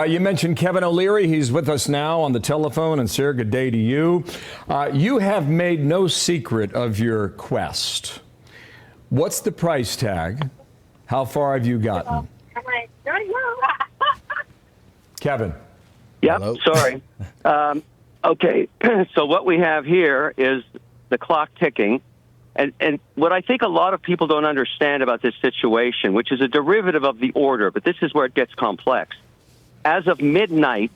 You mentioned Kevin O'Leary. He's with us now on the telephone. And sir, good day to you. You have made no secret of your quest. What's the price tag? How far have you gotten? Kevin. Yep, hello? Sorry. Okay, so what we have here is the clock ticking. And what I think a lot of people don't understand about this situation, which is a derivative of the order, but this is where it gets complex. As of midnight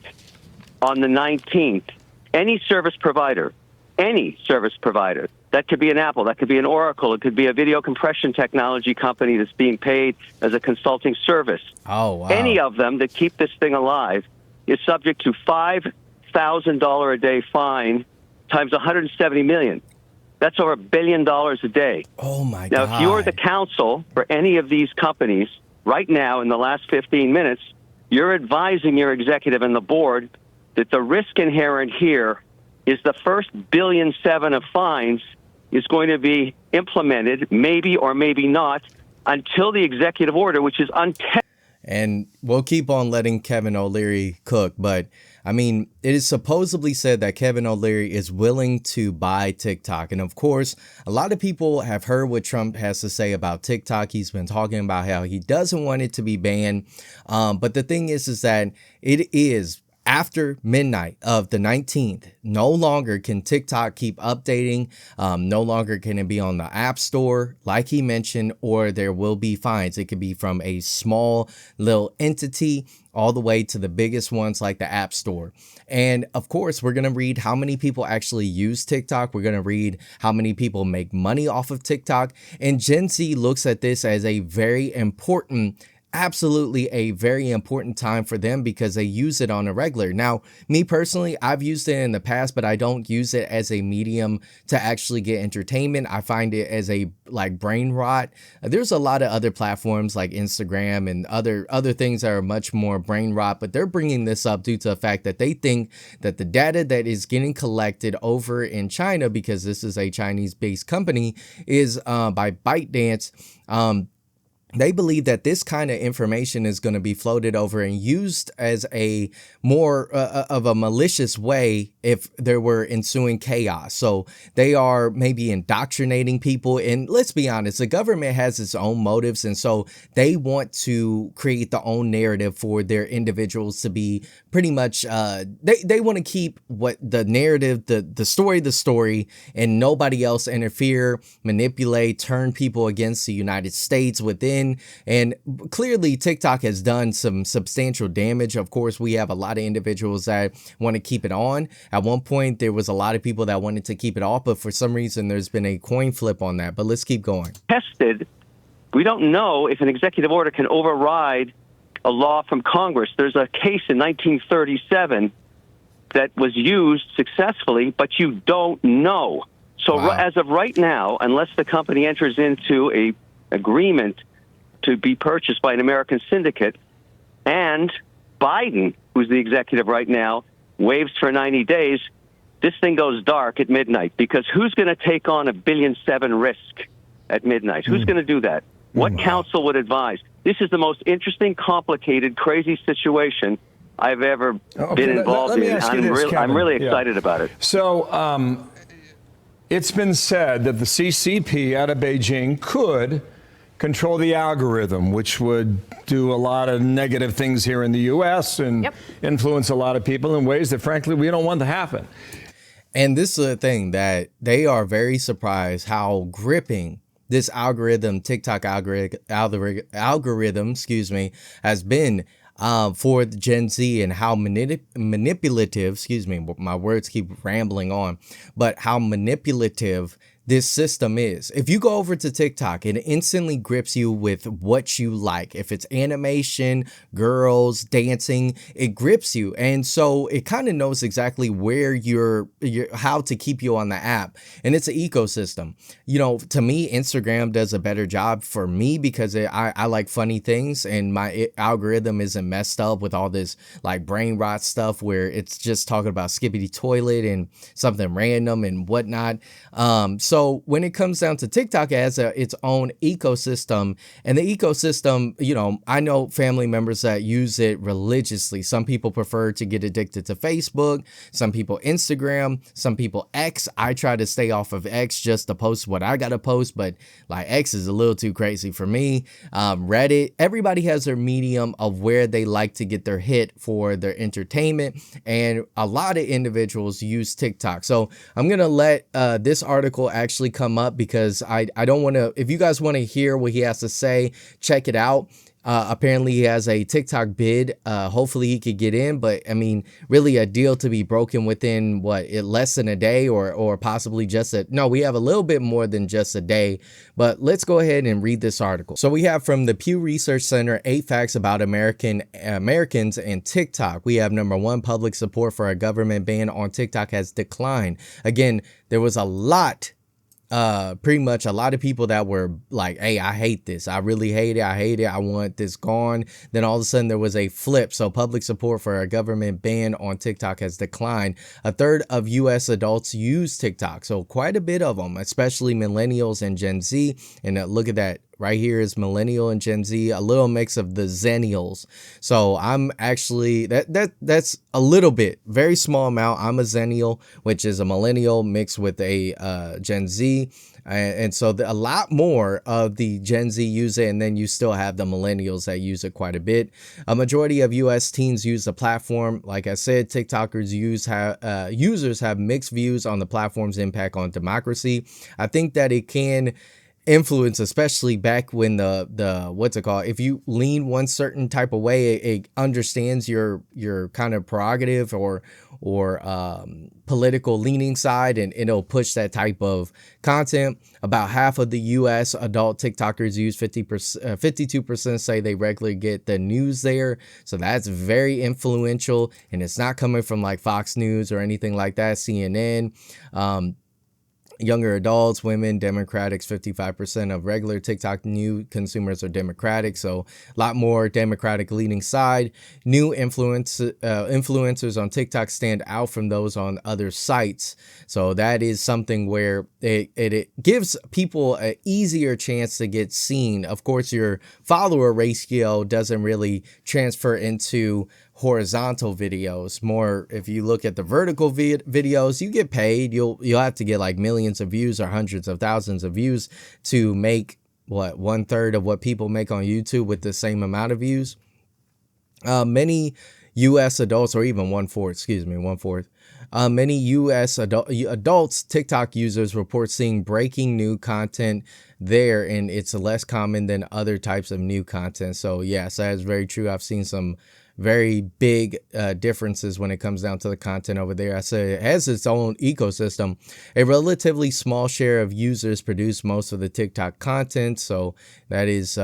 on the 19th, any service provider, that could be an Apple, that could be an Oracle, it could be a video compression technology company that's being paid as a consulting service. Oh, wow. Any of them that keep this thing alive is subject to $5,000 a day fine times 170 million. That's over $1 billion a day. Oh, my God. Now, if you're the counsel for any of these companies right now in the last 15 minutes, you're advising your executive and the board that the risk inherent here is the first $1.7 billion of fines is going to be implemented, maybe or maybe not, until the executive order, which is untested. And we'll keep on letting Kevin O'Leary cook. But I mean, it is supposedly said that Kevin O'Leary is willing to buy TikTok. And of course, a lot of people have heard what Trump has to say about TikTok. He's been talking about how he doesn't want it to be banned. But the thing is that it is after midnight of the 19th, no longer can TikTok keep updating. No longer can it be on the App Store, like he mentioned, or there will be fines. It could be from a small little entity all the way to the biggest ones like the App Store. And of course, we're going to read how many people actually use TikTok. We're going to read how many people make money off of TikTok. And Gen Z looks at this as a very important absolutely a very important time for them because they use it on a regular. Now, me personally, I've used it in the past, but I don't use it as a medium to actually get entertainment. I find it as a brain rot. There's a lot of other platforms like Instagram and other things that are much more brain rot, but they're bringing this up due to the fact that they think that the data that is getting collected over in China, because this is a Chinese-based company, is by ByteDance. They believe that this kind of information is going to be floated over and used as a more of a malicious way if there were ensuing chaos. So they are maybe indoctrinating people. And let's be honest, the government has its own motives. And so they want to create their own narrative for their individuals to be pretty much they want to keep what the narrative, the story, and nobody else interfere, manipulate, turn people against the United States within. And clearly TikTok has done some substantial damage. Of course, we have a lot of individuals that want to keep it on. At one point, there was a lot of people that wanted to keep it off, but for some reason, there's been a coin flip on that. But let's keep going. Tested. We don't know if an executive order can override a law from Congress. There's a case in 1937 that was used successfully, but you don't know. So Wow. As of right now, unless the company enters into a agreement to be purchased by an American syndicate, and Biden, who's the executive right now, waives for 90 days, this thing goes dark at midnight, because who's going to take on $1.7 billion risk at midnight? Who's going to do that? What counsel would advise? This is the most interesting, complicated, crazy situation I've ever been involved in. I'm really excited about it. So it's been said that the CCP out of Beijing could control the algorithm, which would do a lot of negative things here in the U.S. and influence a lot of people in ways that, frankly, we don't want to happen. And this is the thing, that they are very surprised how gripping this algorithm, TikTok algorithm, has been for the Gen Z, and how manipulative, my words keep rambling on, but how manipulative this system is. If you go over to TikTok, it instantly grips you with what you like. If it's animation, girls, dancing, it grips you. And so it kind of knows exactly where how to keep you on the app. And it's an ecosystem. You know, to me, Instagram does a better job for me because I like funny things, and my algorithm isn't messed up with all this like brain rot stuff where it's just talking about skippity toilet and something random and whatnot. So So when it comes down to TikTok, it has its own ecosystem, and the ecosystem, I know family members that use it religiously. Some people prefer to get addicted to Facebook, some people Instagram, some people X. I try to stay off of X just to post what I gotta post, but like X is a little too crazy for me. Reddit, everybody has their medium of where they like to get their hit for their entertainment, and a lot of individuals use TikTok. So I'm gonna let this article actually come up because I don't want to, if you guys want to hear what he has to say, check it out. Apparently he has a TikTok bid. Hopefully he could get in, but I mean, really a deal to be broken within less than a day or possibly no, we have a little bit more than just a day, but let's go ahead and read this article. So we have from the Pew Research Center, 8 facts about Americans and TikTok. We have number 1, public support for a government ban on TikTok has declined. Again, there was a lot pretty much a lot of people that were like, hey, I hate this. I really hate it. I hate it. I want this gone. Then all of a sudden there was a flip. So public support for a government ban on TikTok has declined. A third of US adults use TikTok. So quite a bit of them, especially millennials and Gen Z. And look at that. Right here is millennial and Gen Z, a little mix of the Zennials. So I'm actually, that's a little bit, very small amount. I'm a Zennial, which is a millennial mixed with a Gen Z. And so a lot more of the Gen Z use it, and then you still have the millennials that use it quite a bit. A majority of US teens use the platform. Like I said, TikTokers users have mixed views on the platform's impact on democracy. I think that it can influence, especially back when the what's it called, if you lean one certain type of way, it understands your kind of prerogative or political leaning side, and it'll push that type of content. About half of the US adult TikTokers use 52% say they regularly get the news there. So that's very influential, and it's not coming from like Fox News or anything like that, CNN. Younger adults, women, Democrats, 55% of regular TikTok new consumers are Democratic. So a lot more Democratic leaning side. New influencers on TikTok stand out from those on other sites. So that is something where it gives people an easier chance to get seen. Of course, your follower ratio doesn't really transfer into horizontal videos. More, if you look at the vertical videos, you get paid. You'll have to get like millions of views or hundreds of thousands of views to make 1/3 of what people make on YouTube with the same amount of views. Many US adults, or even 1/4. Many US adults, TikTok users report seeing breaking new content there, and it's less common than other types of new content. So yes, that is very true. I've seen some very big differences when it comes down to the content over there. I say it has its own ecosystem. A relatively small share of users produce most of the TikTok content. So that is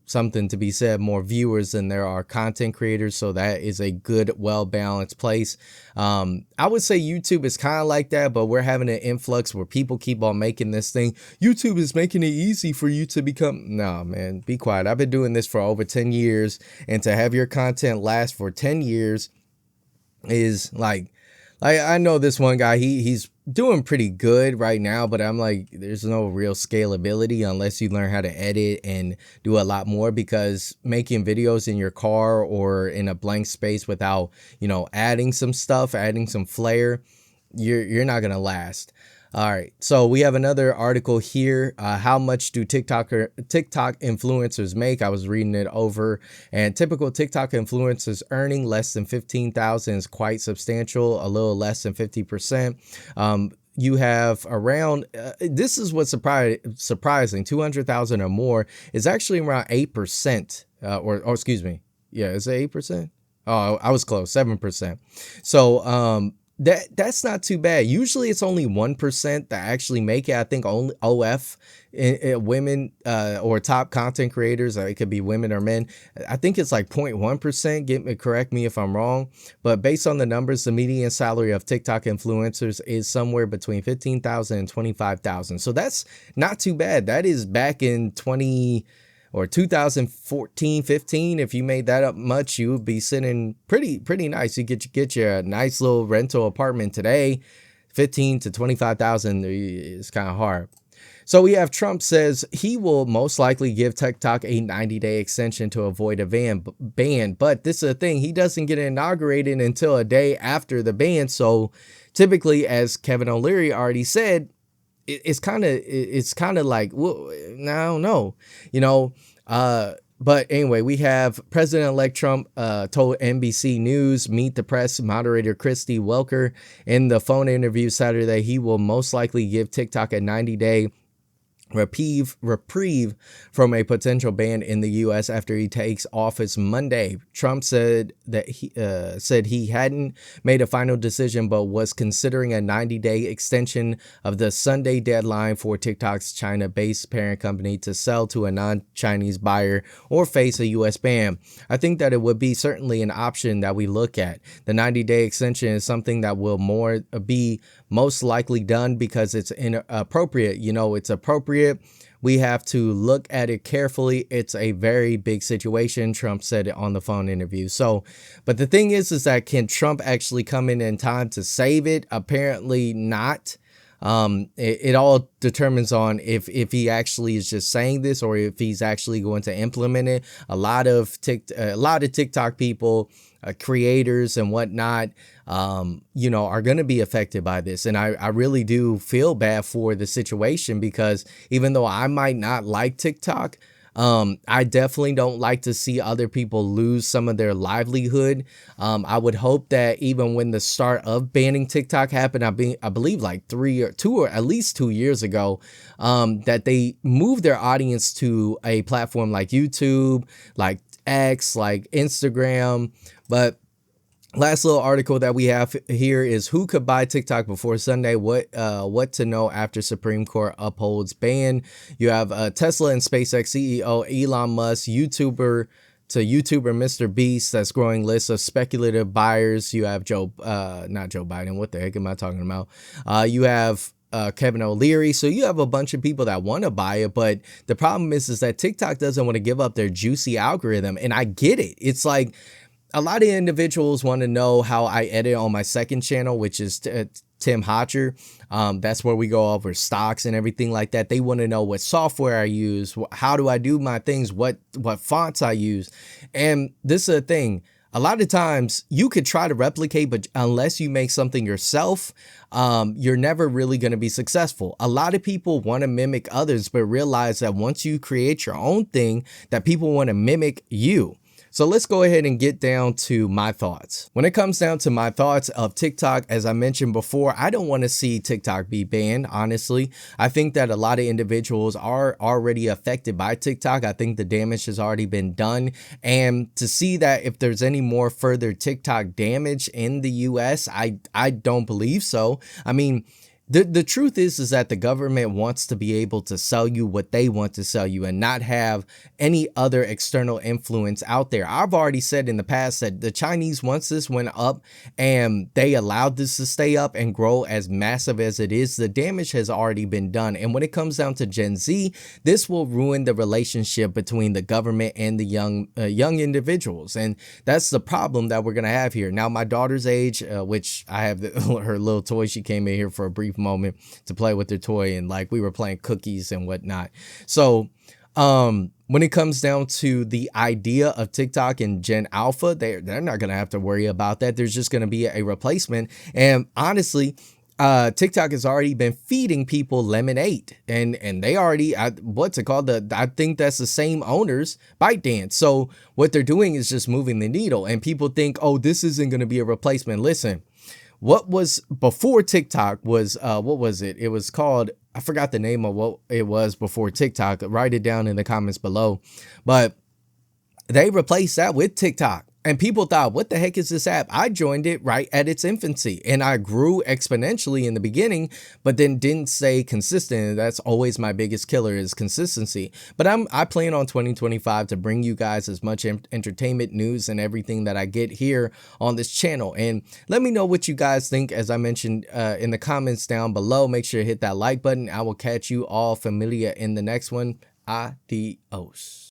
something to be said. More viewers than there are content creators. So that is a good, well-balanced place. I would say YouTube is kind of like that, but we're having an influx where people keep on making this thing. YouTube is making it easy for you to become. No, man, be quiet. I've been doing this for over 10 years, and to have your content last for 10 years is like I know this one guy, he's doing pretty good right now, but I'm like, there's no real scalability unless you learn how to edit and do a lot more, because making videos in your car or in a blank space without, adding some stuff, adding some flair, you're not going to last. All right, so we have another article here. How much do TikTok influencers make? I was reading it over, and typical TikTok influencers earning less than $15,000 is quite substantial, a little less than 50%. You have around, this is what's surprising, 200,000 or more is actually around 8%, or excuse me. Yeah, is it 8%? Oh, I was close, 7%. So, that's not too bad. Usually it's only 1% that actually make it. I think only OF women or top content creators, it could be women or men. I think it's like 0.1%. Correct me if I'm wrong. But based on the numbers, the median salary of TikTok influencers is somewhere between $15,000 and $25,000. So that's not too bad. That is back in 2014, 15, if you made that up much, you would be sitting pretty nice. You get your nice little rental apartment today, 15 to 25,000 is kind of hard. So we have Trump says he will most likely give TikTok a 90-day extension to avoid a ban. But this is the thing. He doesn't get inaugurated until a day after the ban. So typically, as Kevin O'Leary already said, it's kind of like, well, I don't know, but anyway, we have President-elect Trump told NBC News, Meet the Press moderator Christy Welker in the phone interview Saturday he will most likely give TikTok a 90-day reprieve from a potential ban in the U.S. after he takes office Monday. Trump said that he hadn't made a final decision, but was considering a 90-day extension of the Sunday deadline for TikTok's China-based parent company to sell to a non-Chinese buyer or face a U.S. ban. I think that it would be certainly an option that we look at. The 90-day extension is something that will be most likely done because it's inappropriate. It's appropriate. We have to look at it carefully. It's a very big situation, Trump said it on the phone interview. So, but the thing is that can Trump actually come in time to save it? Apparently not. It all determines on if he actually is just saying this or if he's actually going to implement it. A lot of TikTok people, creators and whatnot, are going to be affected by this. And I really do feel bad for the situation because even though I might not like TikTok, I definitely don't like to see other people lose some of their livelihood. I would hope that even when the start of banning TikTok happened, I believe like 2 or at least 2 years ago, that they moved their audience to a platform like YouTube, like X, like Instagram. But last little article that we have here is who could buy TikTok before Sunday? What to know after Supreme Court upholds ban. You have Tesla and SpaceX CEO Elon Musk, YouTuber Mr. Beast that's growing lists of speculative buyers. You have not Joe Biden. What the heck am I talking about? You have Kevin O'Leary. So you have a bunch of people that want to buy it, but the problem is that TikTok doesn't want to give up their juicy algorithm. And I get it. It's like a lot of individuals want to know how I edit on my second channel, which is Tim Hotcher. That's where we go over stocks and everything like that. They want to know what software I use, how do I do my things, what fonts I use. And this is a thing. A lot of times you could try to replicate, but unless you make something yourself, you're never really going to be successful. A lot of people want to mimic others, but realize that once you create your own thing, that people want to mimic you. So let's go ahead and get down to my thoughts. When it comes down to my thoughts of TikTok, as I mentioned before, I don't want to see TikTok be banned, honestly. I think that a lot of individuals are already affected by TikTok. I think the damage has already been done. And to see that if there's any more further TikTok damage in the US, I don't believe so. I mean, the truth is that the government wants to be able to sell you what they want to sell you and not have any other external influence out there. I've already said in the past that the Chinese, once this went up and they allowed this to stay up and grow as massive as it is, the damage has already been done. And when it comes down to Gen Z, this will ruin the relationship between the government and the young individuals. And that's the problem that we're going to have here. Now, my daughter's age, which I have her little toy, she came in here for a brief moment to play with their toy, and like we were playing cookies and whatnot. So when it comes down to the idea of TikTok and Gen Alpha, they're not going to have to worry about that. There's just going to be a replacement. And honestly, TikTok has already been feeding people lemonade, and they already, what's it called? I think that's the same owners, ByteDance. So what they're doing is just moving the needle, and people think, oh, this isn't going to be a replacement. Listen, what was before TikTok was, what was it? It was called, I forgot the name of what it was before TikTok. Write it down in the comments below. But they replaced that with TikTok. And people thought, what the heck is this app? I joined it right at its infancy, and I grew exponentially in the beginning, but then didn't stay consistent. That's always my biggest killer, is consistency. But I plan on 2025 to bring you guys as much entertainment news and everything that I get here on this channel. And let me know what you guys think, as I mentioned in the comments down below. Make sure to hit that like button. I will catch you all familiar in the next one. Adios.